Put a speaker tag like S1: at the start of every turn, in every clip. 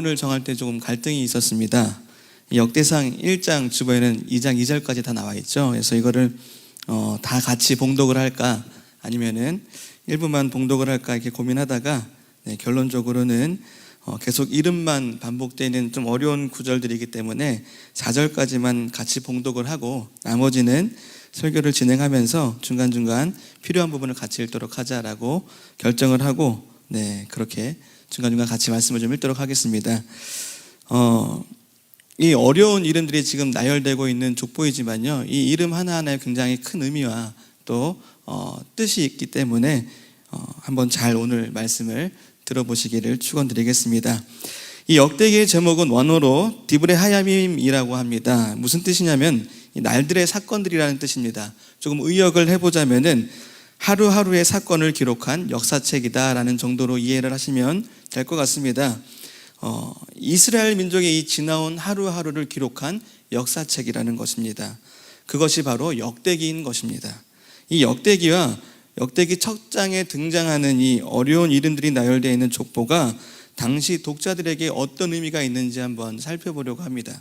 S1: 부분을 정할 때 조금 갈등이 있었습니다. 역대상 1장 주보에는 2장 2절까지 다 나와 있죠. 그래서 이거를 다 같이 봉독을 할까 아니면은 일부만 봉독을 할까 이렇게 고민하다가 결론적으로는 계속 이름만 반복되는 좀 어려운 구절들이기 때문에 4절까지만 같이 봉독을 하고 나머지는 설교를 진행하면서 중간중간 필요한 부분을 같이 읽도록 하자라고 결정을 하고 그렇게 중간중간 같이 말씀을 좀 읽도록 하겠습니다. 이 어려운 이름들이 지금 나열되고 있는 족보이지만요, 이 이름 하나하나에 굉장히 큰 의미와 또 뜻이 있기 때문에 한번 잘 오늘 말씀을 들어보시기를 축원드리겠습니다. 이 역대기의 제목은 원어로 디브레 하야밈이라고 합니다. 무슨 뜻이냐면 날들의 사건들이라는 뜻입니다. 조금 의역을 해보자면은 하루하루의 사건을 기록한 역사책이다라는 정도로 이해를 하시면 될 것 같습니다. 이스라엘 민족의 이 지나온 하루하루를 기록한 역사책이라는 것입니다. 그것이 바로 역대기인 것입니다. 이 역대기와 역대기 첫 장에 등장하는 이 어려운 이름들이 나열되어 있는 족보가 당시 독자들에게 어떤 의미가 있는지 한번 살펴보려고 합니다.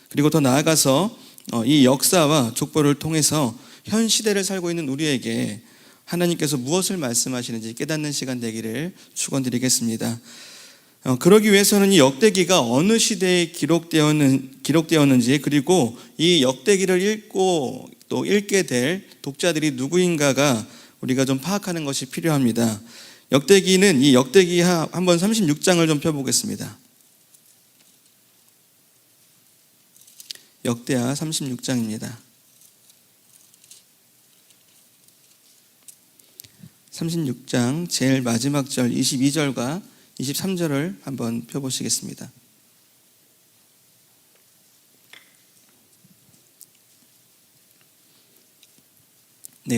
S1: 그리고 더 나아가서 이 역사와 족보를 통해서 현 시대를 살고 있는 우리에게 하나님께서 무엇을 말씀하시는지 깨닫는 시간 되기를 축원드리겠습니다. 그러기 위해서는 이 역대기가 어느 시대에 기록되었는지, 그리고 이 역대기를 읽고 또 읽게 될 독자들이 누구인가가 우리가 좀 파악하는 것이 필요합니다. 역대기는 이 역대기 한번 36장을 좀 펴보겠습니다. 역대하 36장입니다. 36장 제일 마지막 절 22절과 23절을 한번 펴보시겠습니다.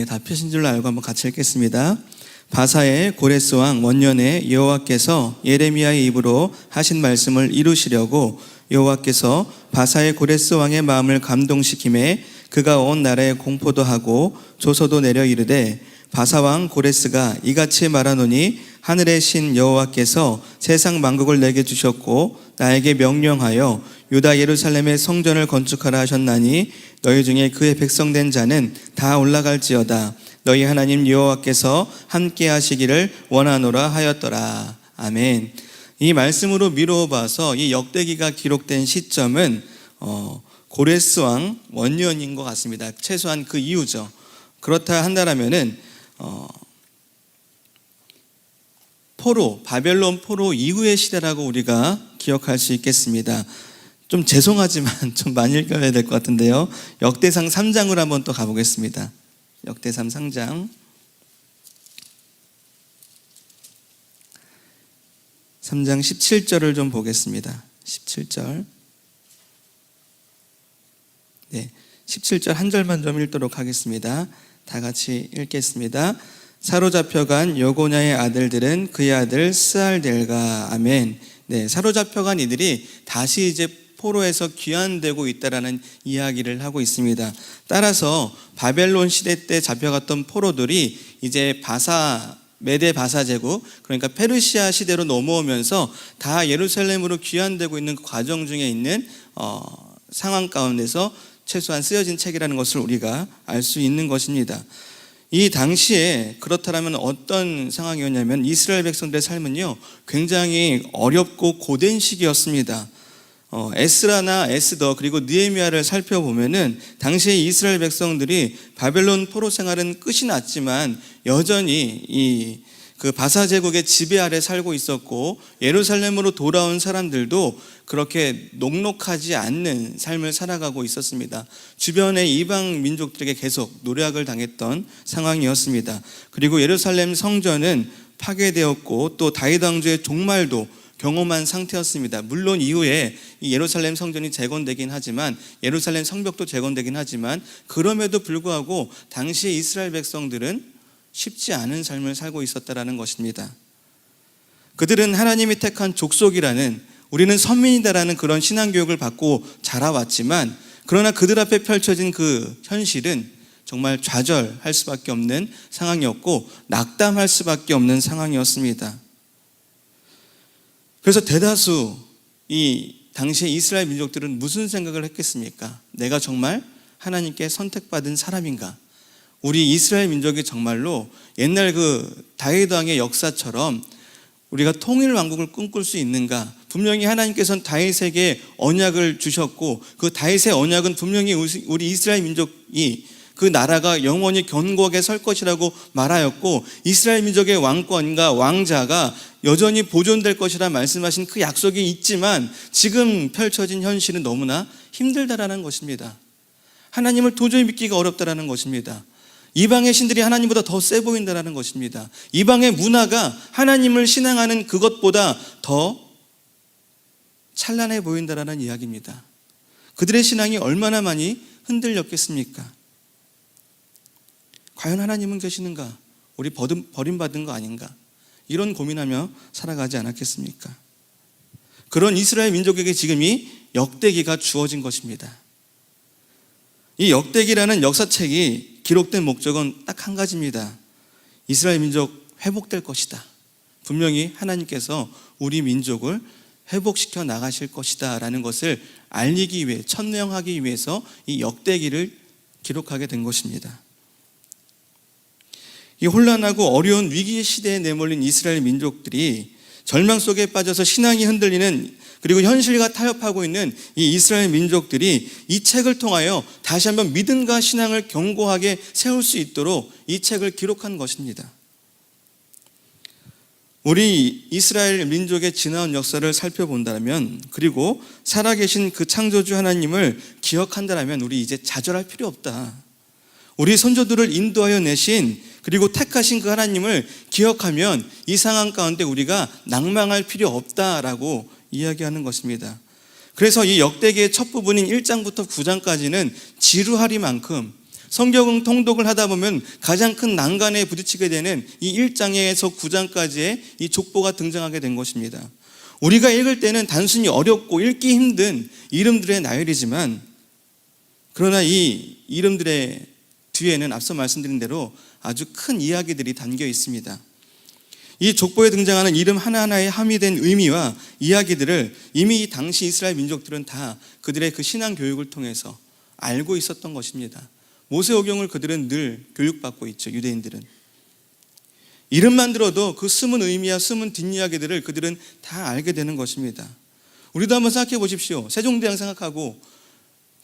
S1: 다 펴신 줄로 알고 한번 같이 읽겠습니다. 바사의 고레스 왕 원년에 여호와께서 예레미야의 입으로 하신 말씀을 이루시려고 여호와께서 바사의 고레스 왕의 마음을 감동시키매 그가 온 나라에 공포도 하고 조서도 내려 이르되 바사왕 고레스가 이같이 말하노니 하늘의 신 여호와께서 세상 만국을 내게 주셨고 나에게 명령하여 유다 예루살렘의 성전을 건축하라 하셨나니 너희 중에 그의 백성된 자는 다 올라갈지어다. 너희 하나님 여호와께서 함께 하시기를 원하노라 하였더라. 아멘. 이 말씀으로 미루어봐서 이 역대기가 기록된 시점은 고레스 왕 원년인 것 같습니다. 최소한 그 이후죠. 그렇다 한다면은 바벨론 포로 이후의 시대라고 우리가 기억할 수 있겠습니다. 좀 죄송하지만 좀 많이 읽어야 될 것 같은데요. 역대상 3장으로 한번 또 가보겠습니다. 역대상 3장 17절을 좀 보겠습니다. 17절 17절 한 절만 좀 읽도록 하겠습니다. 다 같이 읽겠습니다. 사로잡혀간 여고냐의 아들들은 그의 아들 스알델가. 아멘. 사로잡혀간 이들이 다시 이제 포로에서 귀환되고 있다라는 이야기를 하고 있습니다. 따라서 바벨론 시대 때 잡혀갔던 포로들이 이제 메데 바사 제국, 그러니까 페르시아 시대로 넘어오면서 다 예루살렘으로 귀환되고 있는 과정 중에 있는 상황 가운데서 최소한 쓰여진 책이라는 것을 우리가 알 수 있는 것입니다. 이 당시에 그렇다면 어떤 상황이었냐면 이스라엘 백성들의 삶은요 굉장히 어렵고 고된 시기였습니다. 에스라나 에스더 그리고 느헤미야를 살펴보면은 당시에 이스라엘 백성들이 바벨론 포로 생활은 끝이 났지만 여전히 그 바사 제국의 지배 아래 살고 있었고 예루살렘으로 돌아온 사람들도 그렇게 녹록하지 않는 삶을 살아가고 있었습니다. 주변의 이방 민족들에게 계속 노략을 당했던 상황이었습니다. 그리고 예루살렘 성전은 파괴되었고 또 다윗 왕조의 종말도 경험한 상태였습니다. 물론 이후에 이 예루살렘 성전이 재건되긴 하지만 예루살렘 성벽도 재건되긴 하지만 그럼에도 불구하고 당시의 이스라엘 백성들은 쉽지 않은 삶을 살고 있었다라는 것입니다. 그들은 하나님이 택한 족속이라는, 우리는 선민이다라는 그런 신앙교육을 받고 자라왔지만 그러나 그들 앞에 펼쳐진 그 현실은 정말 좌절할 수밖에 없는 상황이었고 낙담할 수밖에 없는 상황이었습니다. 그래서 대다수 이 당시에 이스라엘 민족들은 무슨 생각을 했겠습니까? 내가 정말 하나님께 선택받은 사람인가? 우리 이스라엘 민족이 정말로 옛날 그 다윗 왕의 역사처럼 우리가 통일 왕국을 꿈꿀 수 있는가? 분명히 하나님께서는 다윗에게 언약을 주셨고 그 다윗의 언약은 분명히 우리 이스라엘 민족이 그 나라가 영원히 견고하게 설 것이라고 말하였고 이스라엘 민족의 왕권과 왕자가 여전히 보존될 것이라 말씀하신 그 약속이 있지만 지금 펼쳐진 현실은 너무나 힘들다라는 것입니다. 하나님을 도저히 믿기가 어렵다라는 것입니다. 이방의 신들이 하나님보다 더 세 보인다라는 것입니다. 이방의 문화가 하나님을 신앙하는 그것보다 더 찬란해 보인다라는 이야기입니다. 그들의 신앙이 얼마나 많이 흔들렸겠습니까? 과연 하나님은 계시는가? 우리 버림받은 거 아닌가? 이런 고민하며 살아가지 않았겠습니까? 그런 이스라엘 민족에게 지금 이 역대기가 주어진 것입니다. 이 역대기라는 역사책이 기록된 목적은 딱 한 가지입니다. 이스라엘 민족 회복될 것이다. 분명히 하나님께서 우리 민족을 회복시켜 나가실 것이다 라는 것을 알리기 위해, 천명하기 위해서 이 역대기를 기록하게 된 것입니다. 이 혼란하고 어려운 위기의 시대에 내몰린 이스라엘 민족들이 절망 속에 빠져서 신앙이 흔들리는 그리고 현실과 타협하고 있는 이 이스라엘 민족들이 이 책을 통하여 다시 한번 믿음과 신앙을 견고하게 세울 수 있도록 이 책을 기록한 것입니다. 우리 이스라엘 민족의 지나온 역사를 살펴본다면 그리고 살아계신 그 창조주 하나님을 기억한다면 우리 이제 좌절할 필요 없다. 우리 선조들을 인도하여 내신 그리고 택하신 그 하나님을 기억하면 이 상황 가운데 우리가 낭망할 필요 없다라고 이야기하는 것입니다. 그래서 이 역대기의 첫 부분인 1장부터 9장까지는 지루하리만큼 성경 통독을 하다 보면 가장 큰 난간에 부딪히게 되는 이 1장에서 9장까지의 이 족보가 등장하게 된 것입니다. 우리가 읽을 때는 단순히 어렵고 읽기 힘든 이름들의 나열이지만 그러나 이 이름들의 뒤에는 앞서 말씀드린 대로 아주 큰 이야기들이 담겨 있습니다. 이 족보에 등장하는 이름 하나하나에 함유된 의미와 이야기들을 이미 이 당시 이스라엘 민족들은 다 그들의 그 신앙 교육을 통해서 알고 있었던 것입니다. 모세오경을 그들은 늘 교육받고 있죠. 유대인들은. 이름만 들어도 그 숨은 의미와 숨은 뒷이야기들을 그들은 다 알게 되는 것입니다. 우리도 한번 생각해 보십시오. 세종대왕 생각하고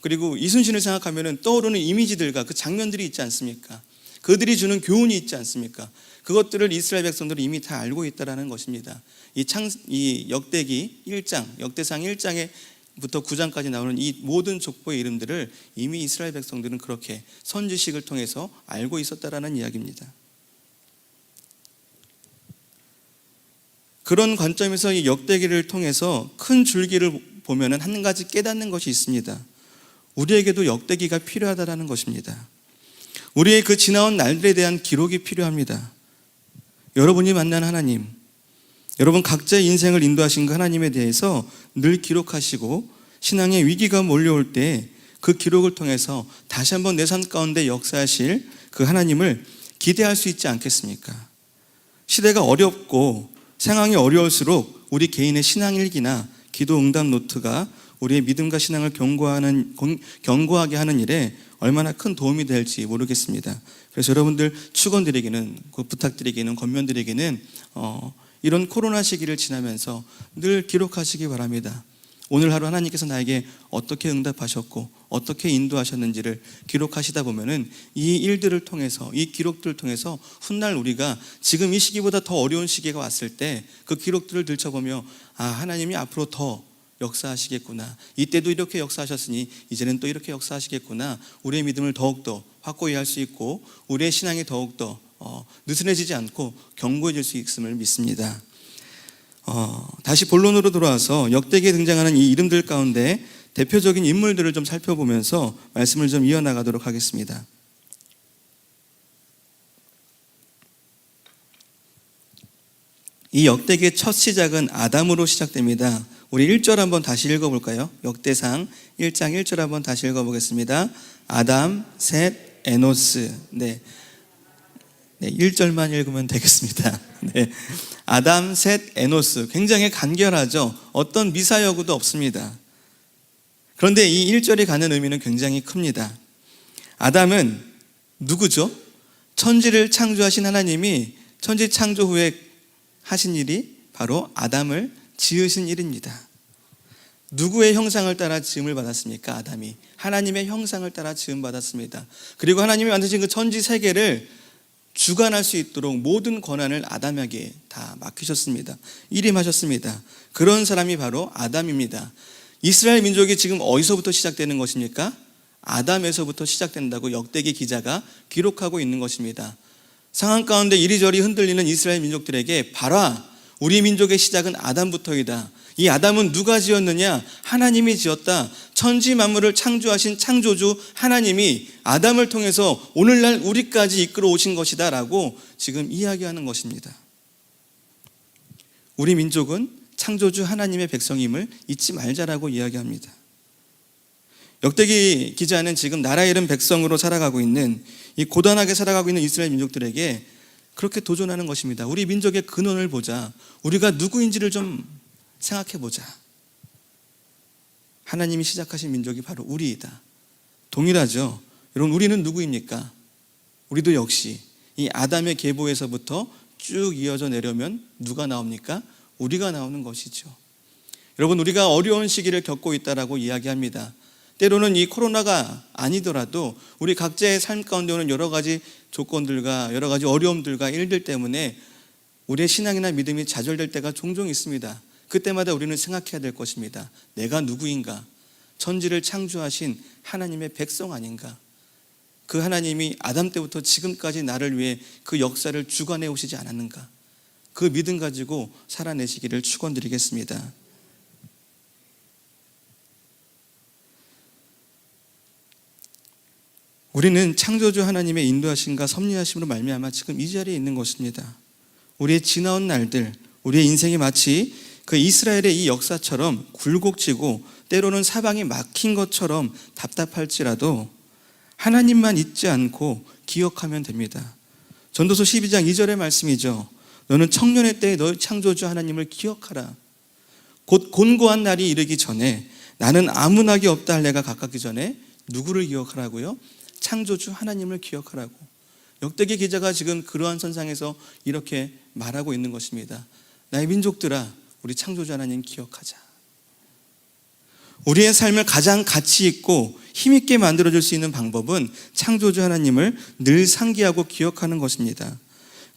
S1: 그리고 이순신을 생각하면 떠오르는 이미지들과 그 장면들이 있지 않습니까? 그들이 주는 교훈이 있지 않습니까? 그것들을 이스라엘 백성들은 이미 다 알고 있다는 것입니다. 이 역대기 1장, 역대상 1장부터 9장까지 나오는 이 모든 족보의 이름들을 이미 이스라엘 백성들은 그렇게 선지식을 통해서 알고 있었다는 이야기입니다. 그런 관점에서 이 역대기를 통해서 큰 줄기를 보면 한 가지 깨닫는 것이 있습니다. 우리에게도 역대기가 필요하다는 것입니다. 우리의 그 지나온 날들에 대한 기록이 필요합니다. 여러분이 만난 하나님, 여러분 각자의 인생을 인도하신 그 하나님에 대해서 늘 기록하시고 신앙의 위기가 몰려올 때 그 기록을 통해서 다시 한번 내 삶 가운데 역사하실 그 하나님을 기대할 수 있지 않겠습니까? 시대가 어렵고 상황이 어려울수록 우리 개인의 신앙일기나 기도 응답 노트가 우리의 믿음과 신앙을 견고하게 하는 일에 얼마나 큰 도움이 될지 모르겠습니다. 그래서 여러분들 축원드리기는, 부탁드리기는, 권면드리기는 이런 코로나 시기를 지나면서 늘 기록하시기 바랍니다. 오늘 하루 하나님께서 나에게 어떻게 응답하셨고 어떻게 인도하셨는지를 기록하시다 보면은 이 일들을 통해서, 이 기록들을 통해서 훗날 우리가 지금 이 시기보다 더 어려운 시기가 왔을 때 그 기록들을 들춰보며 하나님이 앞으로 더 역사하시겠구나. 이때도 이렇게 역사하셨으니 이제는 또 이렇게 역사하시겠구나. 우리의 믿음을 더욱더 확고히 할 수 있고 우리의 신앙이 더욱더 느슨해지지 않고 견고해질 수 있음을 믿습니다. 다시 본론으로 돌아와서 역대기에 등장하는 이 이름들 가운데 대표적인 인물들을 좀 살펴보면서 말씀을 좀 이어나가도록 하겠습니다. 이 역대기의 첫 시작은 아담으로 시작됩니다. 우리 1절 한번 다시 읽어볼까요? 역대상 1장 1절 한번 다시 읽어보겠습니다. 아담, 셋, 에노스. 네, 1절만 읽으면 되겠습니다. 네. 아담, 셋, 에노스. 굉장히 간결하죠. 어떤 미사여구도 없습니다. 그런데 이 1절이 가는 의미는 굉장히 큽니다. 아담은 누구죠? 천지를 창조하신 하나님이 천지 창조 후에 하신 일이 바로 아담을 지으신 일입니다. 누구의 형상을 따라 지음을 받았습니까? 아담이 하나님의 형상을 따라 지음 받았습니다. 그리고 하나님이 만드신 그 천지 세계를 주관할 수 있도록 모든 권한을 아담에게 다 맡기셨습니다. 일임하셨습니다. 그런 사람이 바로 아담입니다. 이스라엘 민족이 지금 어디서부터 시작되는 것입니까? 아담에서부터 시작된다고 역대기 기자가 기록하고 있는 것입니다. 상황 가운데 이리저리 흔들리는 이스라엘 민족들에게 봐라, 우리 민족의 시작은 아담부터이다. 이 아담은 누가 지었느냐? 하나님이 지었다. 천지 만물을 창조하신 창조주 하나님이 아담을 통해서 오늘날 우리까지 이끌어 오신 것이다 라고 지금 이야기하는 것입니다. 우리 민족은 창조주 하나님의 백성임을 잊지 말자라고 이야기합니다. 역대기 기자는 지금 나라 잃은 백성으로 살아가고 있는, 이 고단하게 살아가고 있는 이스라엘 민족들에게 그렇게 도전하는 것입니다. 우리 민족의 근원을 보자. 우리가 누구인지를 좀 생각해 보자. 하나님이 시작하신 민족이 바로 우리이다. 동일하죠. 여러분, 우리는 누구입니까? 우리도 역시 이 아담의 계보에서부터 쭉 이어져 내려면 누가 나옵니까? 우리가 나오는 것이죠. 여러분, 우리가 어려운 시기를 겪고 있다라고 이야기합니다. 때로는 이 코로나가 아니더라도 우리 각자의 삶 가운데 오는 여러 가지 조건들과 여러 가지 어려움들과 일들 때문에 우리의 신앙이나 믿음이 좌절될 때가 종종 있습니다. 그때마다 우리는 생각해야 될 것입니다. 내가 누구인가? 천지를 창조하신 하나님의 백성 아닌가? 그 하나님이 아담 때부터 지금까지 나를 위해 그 역사를 주관해 오시지 않았는가? 그 믿음 가지고 살아내시기를 축원드리겠습니다. 우리는 창조주 하나님의 인도하심과 섭리하심으로 말미암아 지금 이 자리에 있는 것입니다. 우리의 지나온 날들, 우리의 인생이 마치 그 이스라엘의 이 역사처럼 굴곡지고 때로는 사방이 막힌 것처럼 답답할지라도 하나님만 잊지 않고 기억하면 됩니다. 전도서 12장 2절의 말씀이죠. 너는 청년의 때에 너의 창조주 하나님을 기억하라. 곧 곤고한 날이 이르기 전에, 나는 아무 낙이 없다 할 내가 가깝기 전에 누구를 기억하라고요? 창조주 하나님을 기억하라고. 역대기 기자가 지금 그러한 선상에서 이렇게 말하고 있는 것입니다. 나의 민족들아, 우리 창조주 하나님 기억하자. 우리의 삶을 가장 가치 있고 힘있게 만들어줄 수 있는 방법은 창조주 하나님을 늘 상기하고 기억하는 것입니다.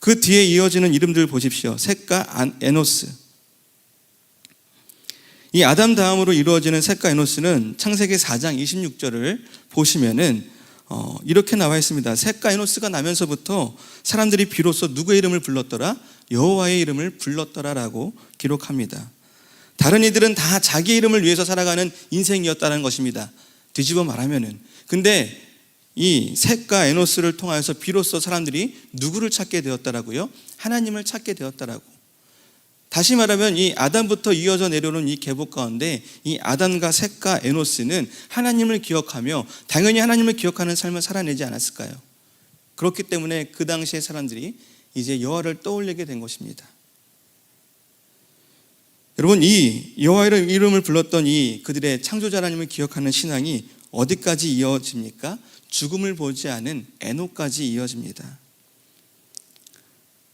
S1: 그 뒤에 이어지는 이름들 보십시오. 셋과 에노스. 이 아담 다음으로 이루어지는 셋과 에노스는 창세기 4장 26절을 보시면은 이렇게 나와 있습니다. 셋과 에노스가 나면서부터 사람들이 비로소 누구의 이름을 불렀더라? 여호와의 이름을 불렀더라라고 기록합니다. 다른 이들은 다 자기 이름을 위해서 살아가는 인생이었다는 것입니다. 뒤집어 말하면은. 근데 이 셋과 에노스를 통하여서 비로소 사람들이 누구를 찾게 되었다라고요? 하나님을 찾게 되었다라고. 다시 말하면 이 아담부터 이어져 내려오는 이 계보 가운데 이 아담과 셋과 에노스는 하나님을 기억하며 당연히 하나님을 기억하는 삶을 살아내지 않았을까요? 그렇기 때문에 그 당시의 사람들이 이제 여호와를 떠올리게 된 것입니다. 여러분, 이 여호와의 이름을 불렀던 이 그들의 창조자 하나님을 기억하는 신앙이 어디까지 이어집니까? 죽음을 보지 않은 에녹까지 이어집니다.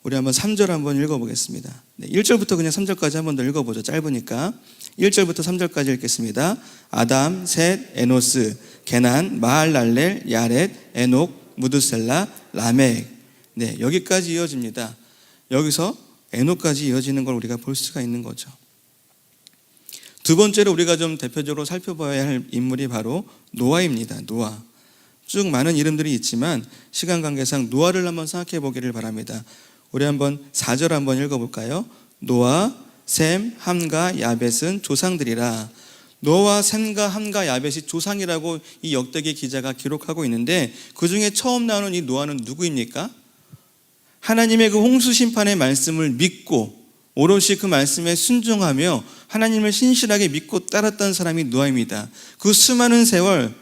S1: 우리 한번 3절 한번 읽어보겠습니다. 1절부터 그냥 3절까지 한번 더 읽어보죠. 짧으니까 1절부터 3절까지 읽겠습니다. 아담, 셋, 에노스, 게난, 마할랄렐, 야렛, 에녹, 무드셀라, 라멕. 네, 여기까지 이어집니다. 여기서 에녹까지 이어지는 걸 우리가 볼 수가 있는 거죠. 두 번째로 우리가 좀 대표적으로 살펴봐야 할 인물이 바로 노아입니다. 노아. 쭉 많은 이름들이 있지만 시간 관계상 노아를 한번 생각해 보기를 바랍니다. 우리 한번 4절 한번 읽어볼까요? 노아, 셈, 함과 야벳은 조상들이라. 노아와 셈과 함과 야벳이 조상이라고 이 역대기 기자가 기록하고 있는데 그 중에 처음 나오는 이 노아는 누구입니까? 하나님의 그 홍수 심판의 말씀을 믿고 오롯이 그 말씀에 순종하며 하나님을 신실하게 믿고 따랐던 사람이 노아입니다. 그 수많은 세월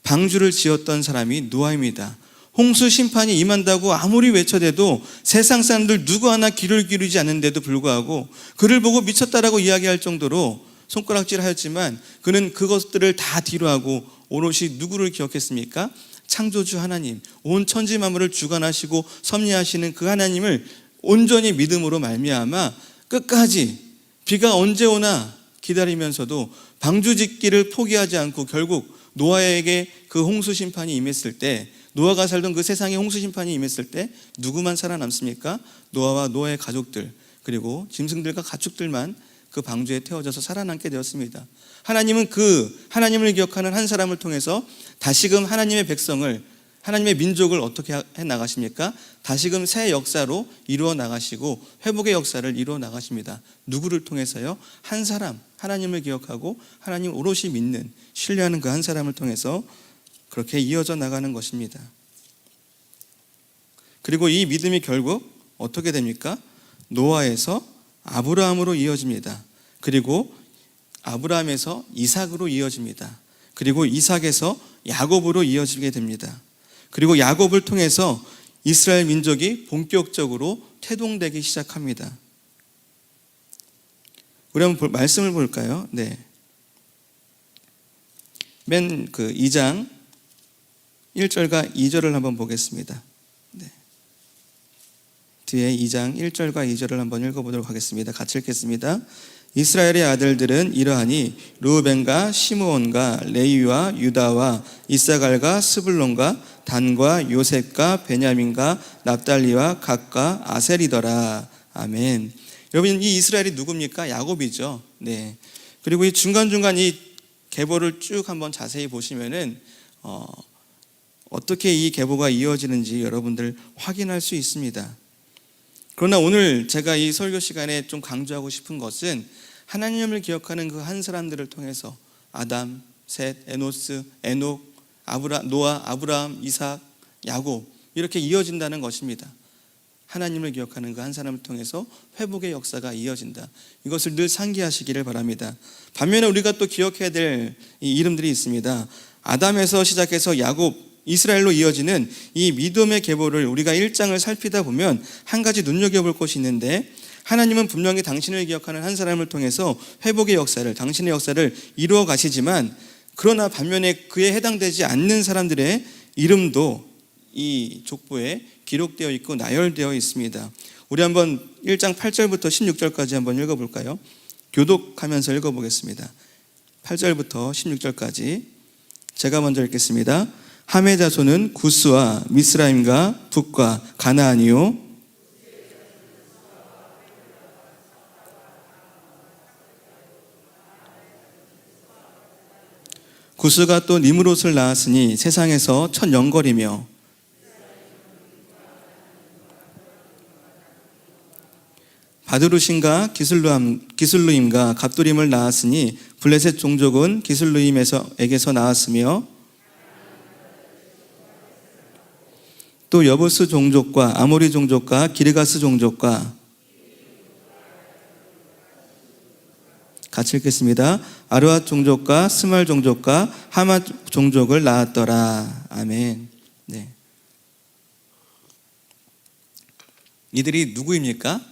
S1: 방주를 지었던 사람이 노아입니다. 홍수 심판이 임한다고 아무리 외쳐대도 세상 사람들 누구 하나 귀를 기울이지 않는데도 불구하고 그를 보고 미쳤다라고 이야기할 정도로 손가락질하였지만 그는 그것들을 다 뒤로하고 오롯이 누구를 기억했습니까? 창조주 하나님, 온 천지 만물을 주관하시고 섭리하시는 그 하나님을 온전히 믿음으로 말미암아 끝까지 비가 언제 오나 기다리면서도 방주 짓기를 포기하지 않고 결국 노아에게 그 홍수 심판이 임했을 때, 노아가 살던 그 세상에 홍수 심판이 임했을 때 누구만 살아남습니까? 노아와 노아의 가족들, 그리고 짐승들과 가축들만 그 방주에 태워져서 살아남게 되었습니다. 하나님은 그 하나님을 기억하는 한 사람을 통해서 다시금 하나님의 백성을, 하나님의 민족을 어떻게 해 나가십니까? 다시금 새 역사로 이루어 나가시고 회복의 역사를 이루어 나가십니다. 누구를 통해서요? 한 사람, 하나님을 기억하고 하나님 오롯이 믿는, 신뢰하는 그 한 사람을 통해서 그렇게 이어져 나가는 것입니다. 그리고 이 믿음이 결국 어떻게 됩니까? 노아에서 아브라함으로 이어집니다. 그리고 아브라함에서 이삭으로 이어집니다. 그리고 이삭에서 야곱으로 이어지게 됩니다. 그리고 야곱을 통해서 이스라엘 민족이 본격적으로 태동되기 시작합니다. 우리 한번 말씀을 볼까요? 네. 맨 그 2장 1절과 2절을 한번 보겠습니다. 네. 뒤에 2장 1절과 2절을 한번 읽어보도록 하겠습니다. 같이 읽겠습니다. 이스라엘의 아들들은 이러하니 르우벤과 시므온과 레위와 유다와 이사갈과 스불론과 단과 요셉과 베냐민과 납달리와 gad과 아셀이더라. 아멘. 여러분, 이 이스라엘이 누굽니까? 야곱이죠. 네. 그리고 이 중간중간 이 계보를 쭉 한번 자세히 보시면은 어떻게 이 계보가 이어지는지 여러분들 확인할 수 있습니다. 그러나 오늘 제가 이 설교 시간에 좀 강조하고 싶은 것은 하나님을 기억하는 그 한 사람들을 통해서 아담, 셋, 에노스, 에녹, 노아, 아브라함, 이삭, 야곱 이렇게 이어진다는 것입니다. 하나님을 기억하는 그 한 사람을 통해서 회복의 역사가 이어진다. 이것을 늘 상기하시기를 바랍니다. 반면에 우리가 또 기억해야 될 이 이름들이 있습니다. 아담에서 시작해서 야곱, 이스라엘로 이어지는 이 믿음의 계보를 우리가 1장을 살피다 보면 한 가지 눈여겨볼 것이 있는데, 하나님은 분명히 당신을 기억하는 한 사람을 통해서 회복의 역사를, 당신의 역사를 이루어 가시지만, 그러나 반면에 그에 해당되지 않는 사람들의 이름도 이 족보에 기록되어 있고 나열되어 있습니다. 우리 한번 1장 8절부터 16절까지 한번 읽어볼까요? 교독하면서 읽어보겠습니다. 8절부터 16절까지 제가 먼저 읽겠습니다. 함의 자손은 구스와 미스라임과 북과 가나안이요, 구스가 또 니므롯을 낳았으니 세상에서 첫 영걸이며, 바드루신과 기슬루임과 갑두림을 낳았으니 블레셋 종족은 기슬루임에게서 나왔으며, 또 여부스 종족과 아모리 종족과 기르가스 종족과, 같이 읽겠습니다. 아르앗 종족과 스말 종족과 하맛 종족을 낳았더라. 아멘. 네. 이들이 누구입니까?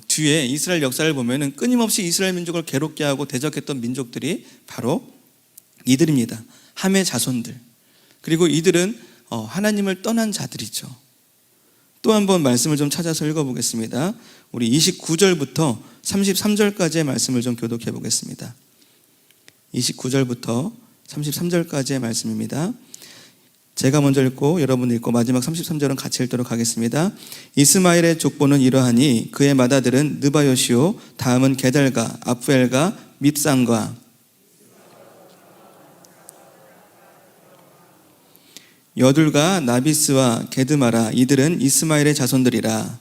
S1: 뒤에 이스라엘 역사를 보면은 끊임없이 이스라엘 민족을 괴롭게 하고 대적했던 민족들이 바로 이들입니다. 함의 자손들. 그리고 이들은 하나님을 떠난 자들이죠. 또 한번 말씀을 좀 찾아서 읽어보겠습니다. 우리 29절부터 33절까지의 말씀을 좀 교독해 보겠습니다. 29절부터 33절까지의 말씀입니다. 제가 먼저 읽고 여러분이 읽고 마지막 33절은 같이 읽도록 하겠습니다. 이스마엘의 족보는 이러하니 그의 맏아들은 느바요시오, 다음은 게달과 아프엘과 밉상과 여둘과 나비스와 게드마라. 이들은 이스마엘의 자손들이라.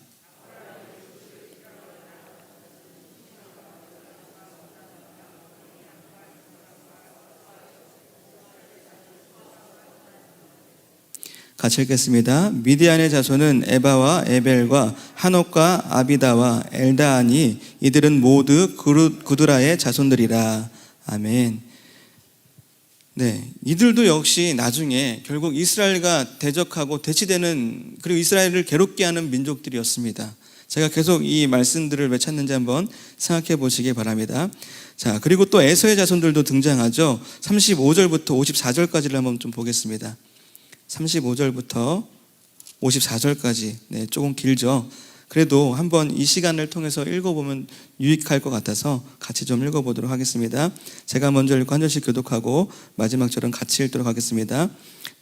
S1: 같이 읽겠습니다. 미디안의 자손은 에바와 에벨과 한옥과 아비다와 엘다아니. 이들은 모두 구드라의 자손들이라. 아멘. 네, 이들도 역시 나중에 결국 이스라엘과 대적하고 대치되는, 그리고 이스라엘을 괴롭게 하는 민족들이었습니다. 제가 계속 이 말씀들을 왜 찾는지 한번 생각해 보시기 바랍니다. 자, 그리고 또 에서의 자손들도 등장하죠. 35절부터 54절까지를 한번 좀 보겠습니다. 35절부터 54절까지, 네, 조금 길죠. 그래도 한번 이 시간을 통해서 읽어보면 유익할 것 같아서 같이 좀 읽어보도록 하겠습니다. 제가 먼저 읽고 한 절씩 교독하고 마지막 절은 같이 읽도록 하겠습니다.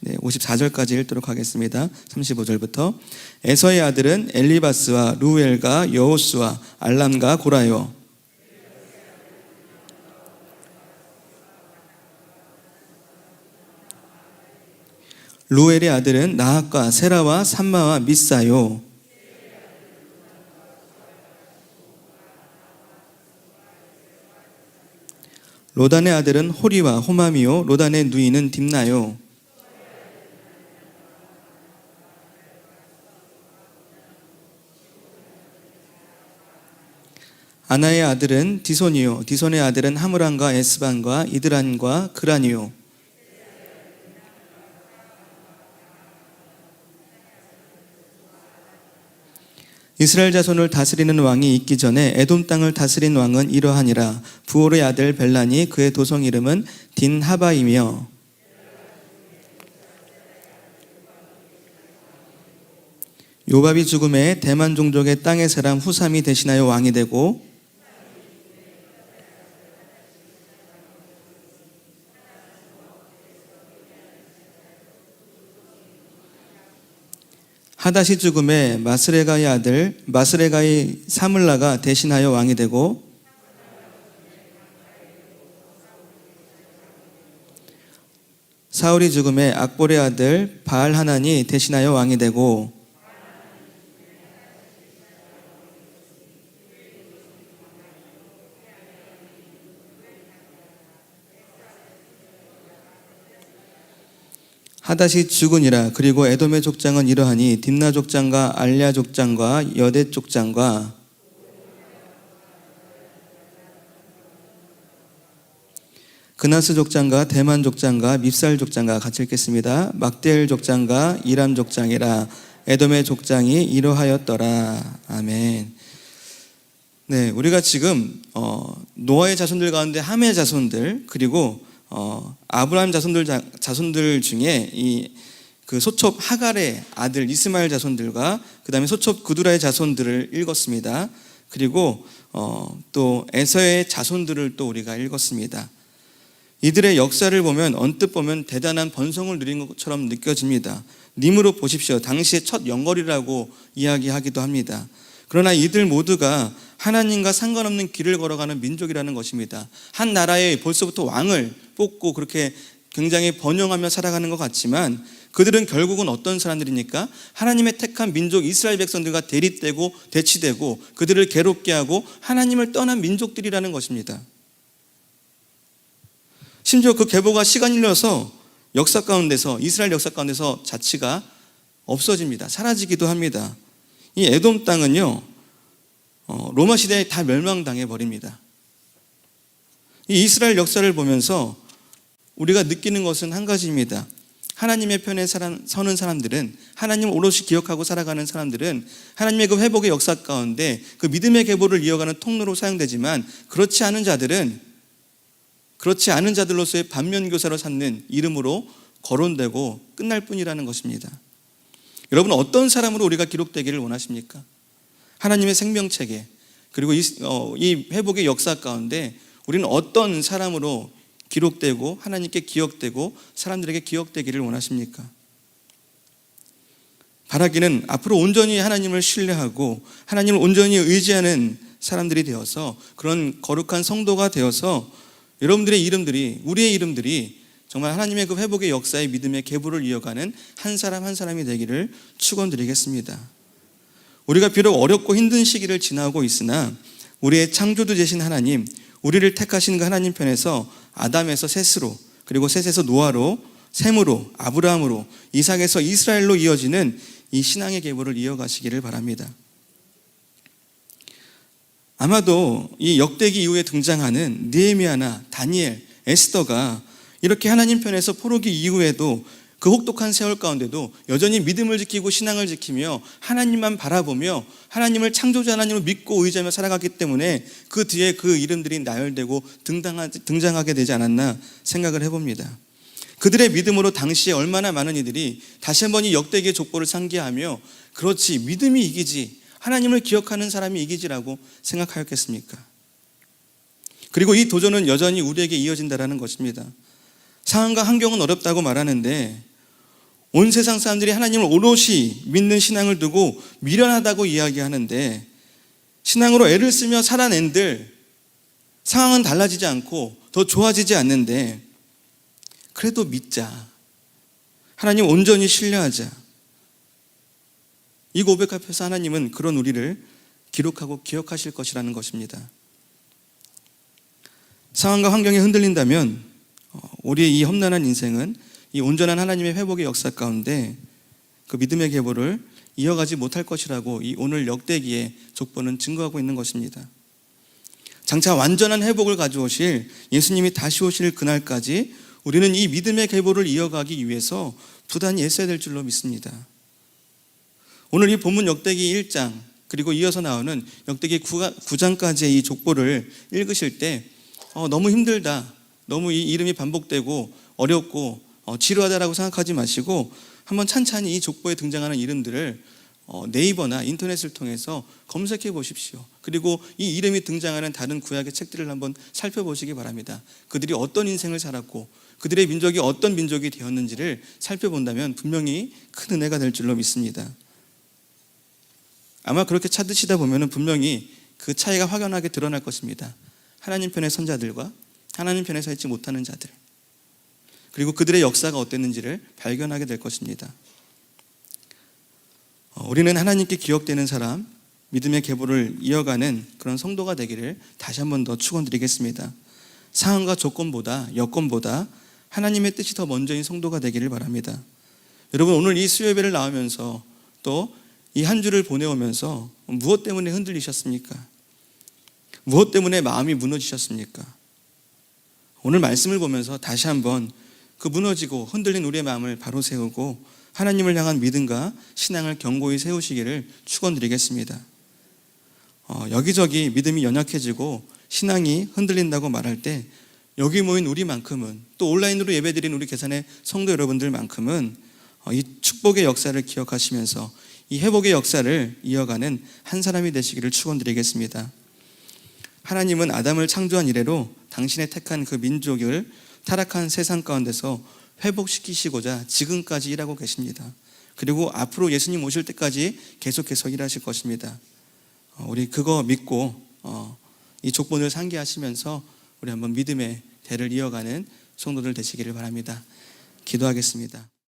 S1: 네, 54절까지 읽도록 하겠습니다. 35절부터. 에서의 아들은 엘리바스와 루엘과 여호수와 알람과 고라요. 루엘의 아들은 나핫과 세라와 삼마와 미사요. 로단의 아들은 호리와 호마미요. 로단의 누이는 딥나요. 아나의 아들은 디손이요. 디손의 아들은 하므란과 에스반과 이드란과 그란이요. 이스라엘 자손을 다스리는 왕이 있기 전에 에돔 땅을 다스린 왕은 이러하니라. 부올의 아들 벨란이, 그의 도성 이름은 딘하바이며, 요밥이 죽음에 대만 종족의 땅의 사람 후삼이 대신하여 왕이 되고, 하닷이 죽음에 마스레가의 아들 마스레가의 사물라가 대신하여 왕이 되고, 사울이 죽음에 악볼의 아들 바알하난이 대신하여 왕이 되고, 하닷이 죽으니라. 그리고 에돔의 족장은 이러하니 딥나 족장과 알랴 족장과 여댓 족장과 그나스 족장과 대만 족장과 밉살 족장과 같이 읽겠습니다. 막대엘 족장과 이람 족장이라. 에돔의 족장이 이러하였더라. 아멘. 네, 우리가 지금 노아의 자손들 가운데 함의 자손들, 그리고 아브라함 자손들 중에 그 소첩 하갈의 아들 이스마엘 자손들과 그 다음에 소첩 구두라의 자손들을 읽었습니다. 그리고 또 에서의 자손들을 또 우리가 읽었습니다. 이들의 역사를 보면 언뜻 보면 대단한 번성을 누린 것처럼 느껴집니다. 님으로 보십시오. 당시의 첫 영걸이라고 이야기하기도 합니다. 그러나 이들 모두가 하나님과 상관없는 길을 걸어가는 민족이라는 것입니다. 한 나라에 벌써부터 왕을 뽑고 그렇게 굉장히 번영하며 살아가는 것 같지만 그들은 결국은 어떤 사람들입니까? 하나님의 택한 민족 이스라엘 백성들과 대립되고 대치되고 그들을 괴롭게 하고 하나님을 떠난 민족들이라는 것입니다. 심지어 그 계보가 시간이 흘러서 역사 가운데서, 이스라엘 역사 가운데서 자치가 없어집니다. 사라지기도 합니다. 이 에돔 땅은요, 로마 시대에 다 멸망당해 버립니다. 이 이스라엘 역사를 보면서 우리가 느끼는 것은 한 가지입니다. 하나님의 편에 서는 사람들은, 하나님을 오롯이 기억하고 살아가는 사람들은 하나님의 그 회복의 역사 가운데 그 믿음의 계보를 이어가는 통로로 사용되지만, 그렇지 않은 자들로서의 반면교사로 삼는 이름으로 거론되고 끝날 뿐이라는 것입니다. 여러분, 어떤 사람으로 우리가 기록되기를 원하십니까? 하나님의 생명체계, 그리고 이 회복의 역사 가운데 우리는 어떤 사람으로 기록되고 하나님께 기억되고 사람들에게 기억되기를 원하십니까? 바라기는 앞으로 온전히 하나님을 신뢰하고 하나님을 온전히 의지하는 사람들이 되어서, 그런 거룩한 성도가 되어서 여러분들의 이름들이, 우리의 이름들이 정말 하나님의 그 회복의 역사의 믿음의 계보를 이어가는 한 사람 한 사람이 되기를 축원드리겠습니다. 우리가 비록 어렵고 힘든 시기를 지나고 있으나 우리의 창조주 되신 하나님, 우리를 택하신 그 하나님 편에서 아담에서 셋으로, 그리고 셋에서 노아로, 셈으로, 아브라함으로, 이삭에서 이스라엘로 이어지는 이 신앙의 계보를 이어가시기를 바랍니다. 아마도 이 역대기 이후에 등장하는 느헤미야나 다니엘, 에스더가 이렇게 하나님 편에서 포로기 이후에도 그 혹독한 세월 가운데도 여전히 믿음을 지키고 신앙을 지키며 하나님만 바라보며 하나님을 창조자 하나님을 믿고 의지하며 살아갔기 때문에 그 뒤에 그 이름들이 나열되고 등장하게 되지 않았나 생각을 해봅니다. 그들의 믿음으로 당시에 얼마나 많은 이들이 다시 한번 이 역대기의 족보를 상기하며 그렇지, 믿음이 이기지, 하나님을 기억하는 사람이 이기지라고 생각하였겠습니까? 그리고 이 도전은 여전히 우리에게 이어진다라는 것입니다. 상황과 환경은 어렵다고 말하는데 온 세상 사람들이 하나님을 오롯이 믿는 신앙을 두고 미련하다고 이야기하는데 신앙으로 애를 쓰며 살아낸들 상황은 달라지지 않고 더 좋아지지 않는데 그래도 믿자, 하나님 온전히 신뢰하자, 이 고백 앞에서 하나님은 그런 우리를 기록하고 기억하실 것이라는 것입니다. 상황과 환경이 흔들린다면 우리의 이 험난한 인생은 이 온전한 하나님의 회복의 역사 가운데 그 믿음의 계보를 이어가지 못할 것이라고 이 오늘 역대기의 족보는 증거하고 있는 것입니다. 장차 완전한 회복을 가져오실 예수님이 다시 오실 그날까지 우리는 이 믿음의 계보를 이어가기 위해서 부단히 애써야 될 줄로 믿습니다. 오늘 이 본문 역대기 1장 그리고 이어서 나오는 역대기 9장까지의 이 족보를 읽으실 때 너무 힘들다, 너무 이 이름이 반복되고 어렵고 지루하다라고 생각하지 마시고 한번 찬찬히 이 족보에 등장하는 이름들을 네이버나 인터넷을 통해서 검색해 보십시오. 그리고 이 이름이 등장하는 다른 구약의 책들을 한번 살펴보시기 바랍니다. 그들이 어떤 인생을 살았고 그들의 민족이 어떤 민족이 되었는지를 살펴본다면 분명히 큰 은혜가 될 줄로 믿습니다. 아마 그렇게 찾으시다 보면 분명히 그 차이가 확연하게 드러날 것입니다. 하나님 편의 선자들과 하나님 편에 서 있지 못하는 자들, 그리고 그들의 역사가 어땠는지를 발견하게 될 것입니다. 우리는 하나님께 기억되는 사람, 믿음의 계보를 이어가는 그런 성도가 되기를 다시 한번 더 축원드리겠습니다. 상황과 조건보다 여건보다 하나님의 뜻이 더 먼저인 성도가 되기를 바랍니다. 여러분, 오늘 이 수요예배를 나오면서 또 이 한 주를 보내오면서 무엇 때문에 흔들리셨습니까? 무엇 때문에 마음이 무너지셨습니까? 오늘 말씀을 보면서 다시 한번 그 무너지고 흔들린 우리의 마음을 바로 세우고 하나님을 향한 믿음과 신앙을 견고히 세우시기를 축원드리겠습니다. 여기저기 믿음이 연약해지고 신앙이 흔들린다고 말할 때 여기 모인 우리만큼은, 또 온라인으로 예배드린 우리 계산의 성도 여러분들만큼은 이 축복의 역사를 기억하시면서 이 회복의 역사를 이어가는 한 사람이 되시기를 축원드리겠습니다. 하나님은 아담을 창조한 이래로 당신의 택한 그 민족을 타락한 세상 가운데서 회복시키시고자 지금까지 일하고 계십니다. 그리고 앞으로 예수님 오실 때까지 계속해서 일하실 것입니다. 우리 그거 믿고 이 족본을 상기하시면서 우리 한번 믿음의 대를 이어가는 성도들 되시기를 바랍니다. 기도하겠습니다.